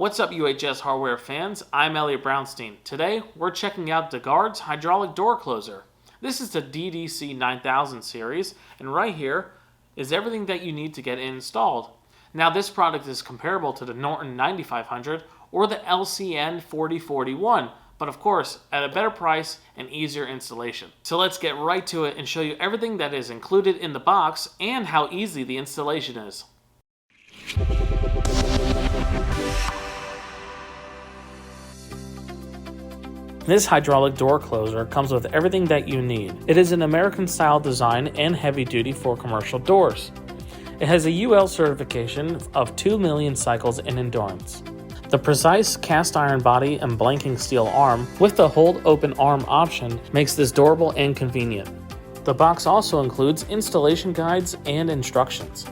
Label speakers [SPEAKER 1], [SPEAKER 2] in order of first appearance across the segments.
[SPEAKER 1] What's up, UHS hardware fans? I'm Elliot Brownstein. Today, we're checking out DeGuard's hydraulic door closer. This is the DDC9000 series, and right here is everything that you need to get it installed. Now, this product is comparable to the Norton 9500 or the LCN 4041, but of course, at a better price and easier installation. So let's get right to it and show you everything that is included in the box and how easy the installation is. This hydraulic door closer comes with everything that you need. It is an American-style design and heavy-duty for commercial doors. It has a UL certification of 2 million cycles in endurance. The precise cast iron body and blanking steel arm with the hold open arm option makes this durable and convenient. The box also includes installation guides and instructions.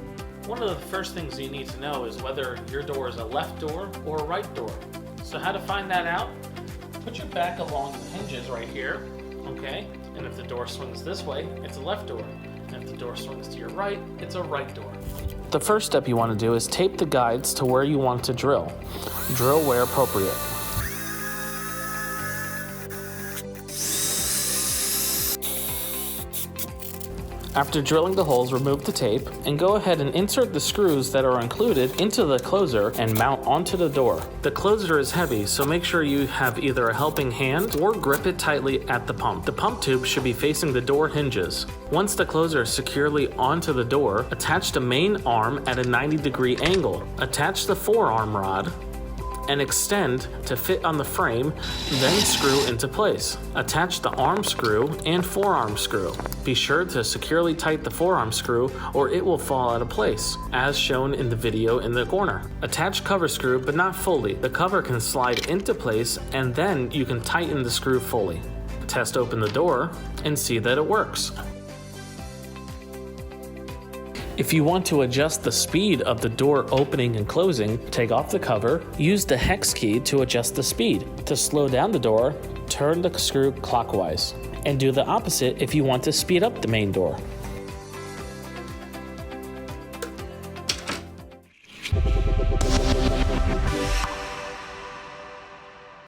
[SPEAKER 1] One of the first things you need to know is whether your door is a left door or a right door. So how to find that out? Put your back along the hinges right here, okay? And if the door swings this way, it's a left door. And if the door swings to your right, it's a right door. The first step you want to do is tape the guides to where you want to drill. Drill where appropriate. After drilling the holes, remove the tape and go ahead and insert the screws that are included into the closer and mount onto the door. The closer is heavy, so make sure you have either a helping hand or grip it tightly at the pump. The pump tube should be facing the door hinges. Once the closer is securely onto the door, attach the main arm at a 90-degree angle. Attach the forearm rod and extend to fit on the frame, then screw into place. Attach the arm screw and forearm screw. Be sure to securely tighten the forearm screw or it will fall out of place, as shown in the video in the corner. Attach cover screw, but not fully. The cover can slide into place and then you can tighten the screw fully. Test open the door and see that it works. If you want to adjust the speed of the door opening and closing, take off the cover, use the hex key to adjust the speed. To slow down the door, turn the screw clockwise, and do the opposite if you want to speed up the main door.